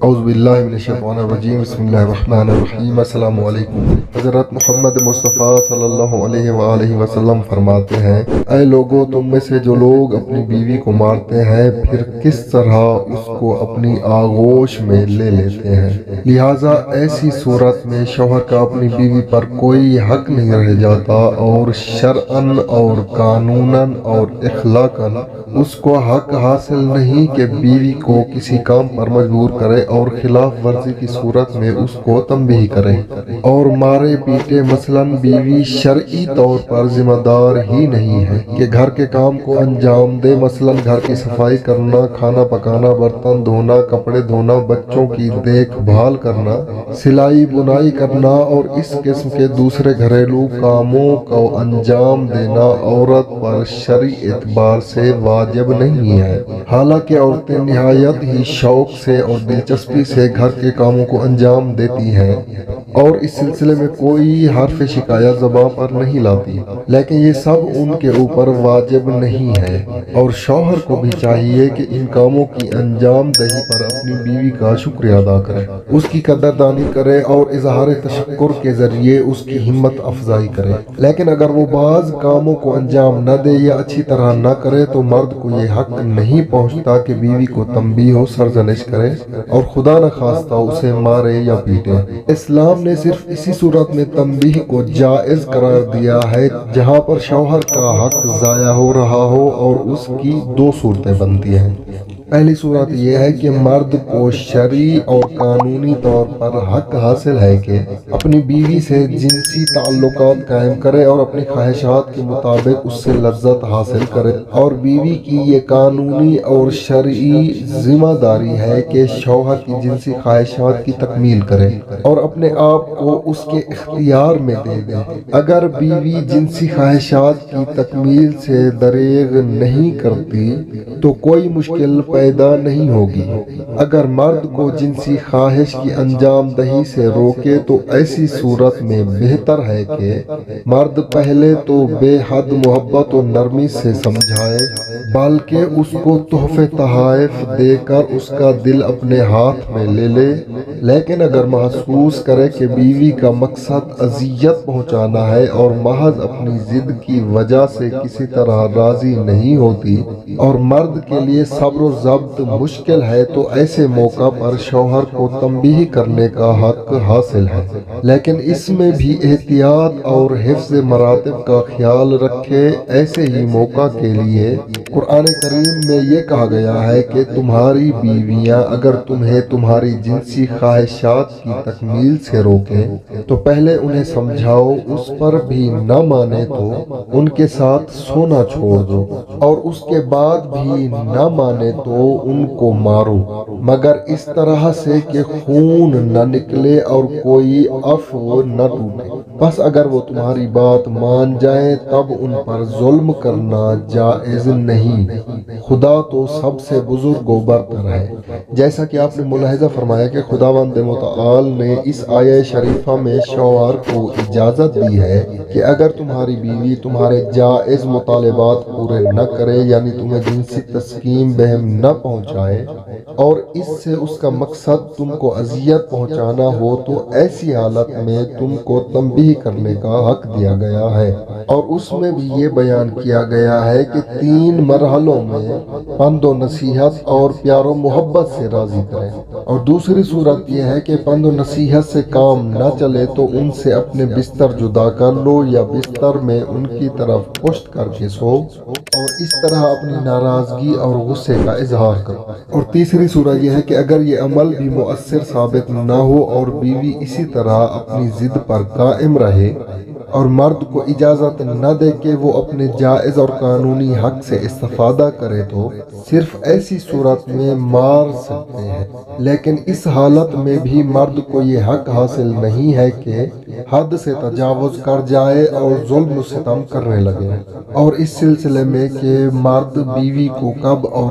اعوذ باللہ من الشیطان الرجیم بسم اللہ الرحمن الرحیم السلام علیکم۔ حضرت محمد مصطفیٰ صلی اللہ علیہ وآلہ وسلم فرماتے ہیں، اے لوگو، تم میں سے جو لوگ اپنی بیوی کو مارتے ہیں پھر کس طرح اس کو اپنی آغوش میں لے لیتے ہیں۔ لہٰذا ایسی صورت میں شوہر کا اپنی بیوی پر کوئی حق نہیں رہ جاتا اور شرعاً اور قانوناً اور اخلاقاً اس کو حق حاصل نہیں کہ بیوی کو کسی کام پر مجبور کرے اور خلاف ورزی کی صورت میں اس کو تنبیہ کرے اور مارے پیٹے۔ مثلاً بیوی شرعی طور پر ذمہ دار ہی نہیں ہے کہ گھر کے کام کو انجام دے، مثلاً گھر کی صفائی کرنا، کھانا پکانا، برتن دھونا، کپڑے دھونا، بچوں کی دیکھ بھال کرنا، سلائی بنائی کرنا اور اس قسم کے دوسرے گھریلو کاموں کو انجام دینا عورت پر شرعی اعتبار سے واجب نہیں ہے۔ حالانکہ عورتیں نہایت ہی شوق سے اور دلچسپی سے گھر کے کاموں کو انجام دیتی ہیں اور اس سلسلے میں کوئی حرف شکایت زبان پر نہیں لاتی، لیکن یہ سب ان کے اوپر واجب نہیں ہے اور شوہر کو بھی چاہیے کہ ان کاموں کی انجام دہی پر اپنی بیوی کا شکریہ ادا کرے، اس کی قدردانی کرے اور اظہار تشکر کے ذریعے اس کی ہمت افزائی کرے۔ لیکن اگر وہ بعض کاموں کو انجام نہ دے یا اچھی طرح نہ کرے تو مرد کو یہ حق نہیں پہنچتا کہ بیوی کو تنبیہ و سرزنش کرے اور خدا نخواستہ اسے مارے یا پیٹے۔ اسلام نے صرف اسی صورت میں تنبیہ کو جائز قرار دیا ہے جہاں پر شوہر کا حق ضائع ہو رہا ہو، اور اس کی دو صورتیں بنتی ہیں۔ پہلی صورت یہ ہے کہ مرد کو شرعی اور قانونی طور پر حق حاصل ہے کہ اپنی بیوی سے جنسی تعلقات قائم کرے اور اپنی خواہشات کے مطابق اس سے لذت حاصل کرے، اور بیوی کی یہ قانونی اور شرعی ذمہ داری ہے کہ شوہر کی جنسی خواہشات کی تکمیل کرے اور اپنے آپ کو اس کے اختیار میں دے دے۔ اگر بیوی جنسی خواہشات کی تکمیل سے دریغ نہیں کرتی تو کوئی مشکل پیدا نہیں ہوگی۔ اگر مرد کو جنسی خواہش کی انجام دہی سے روکے تو ایسی صورت میں بہتر ہے کہ مرد پہلے تو بے حد محبت و نرمی سے سمجھائے، بلکہ اس کو تحفے تحائف دے کر اس کا دل اپنے ہاتھ میں لے لے۔ لیکن اگر محسوس کرے کہ بیوی کا مقصد اذیت پہنچانا ہے اور محض اپنی ضد کی وجہ سے کسی طرح راضی نہیں ہوتی اور مرد کے لیے صبر و ضبط مشکل ہے تو ایسے موقع پر شوہر کو تنبیہ کرنے کا حق حاصل ہے، لیکن اس میں بھی احتیاط اور حفظ مراتب کا خیال رکھے۔ ایسے ہی موقع کے لیے قرآن کریم میں یہ کہا گیا ہے کہ تمہاری بیویاں اگر تمہیں تمہاری جنسی خواہشات کی تکمیل سے روکیں تو پہلے انہیں سمجھاؤ، اس پر بھی نہ مانے تو ان کے ساتھ سونا چھوڑ دو، اور اس کے بعد بھی نہ مانے تو ان کو مارو، مگر اس طرح سے کہ خون نہ نکلے اور کوئی عفو نہ ٹوٹے۔ بس اگر وہ تمہاری بات مان جائیں تب ان پر ظلم کرنا جائز نہیں، خدا تو سب سے بزرگ و برتر ہے۔ جیسا کہ آپ نے ملاحظہ فرمایا کہ خداوند متعال نے اس آیہ شریفہ میں شوہر کو اجازت دی ہے کہ اگر تمہاری بیوی تمہارے جائز مطالبات پورے نہ کرے، یعنی تمہیں جنسی تسکین بہم نہ پہنچائے اور اس سے اس کا مقصد تم کو اذیت پہنچانا ہو، تو ایسی حالت میں تم کو تنبیہ کرنے کا حق دیا گیا ہے، اور اس میں بھی یہ بیان کیا گیا ہے کہ 3 مرحلوں میں پند و نصیحت اور پیار و محبت سے راضی کریں، اور دوسری صورت یہ ہے کہ پند و نصیحت سے کام نہ چلے تو ان سے اپنے بستر جدا کر لو یا بستر میں ان کی طرف پشت کر کے سو اور اس طرح اپنی ناراضگی اور غصے کا اظہار کرو۔ اور تیسری صورت یہ ہے کہ اگر یہ عمل بھی مؤثر ثابت نہ ہو اور بیوی اسی طرح اپنی ضد پر قائم رہے اور مرد کو اجازت نہ دے کہ وہ اپنے جائز اور قانونی حق سے استفادہ کرے تو صرف ایسی صورت میں مار سکتے ہیں، لیکن اس حالت میں بھی مرد کو یہ حق حاصل نہیں ہے کہ حد سے تجاوز کر جائے اور ظلم و ستم کرنے لگے۔ اور اس سلسلے میں کہ مرد بیوی کو کب اور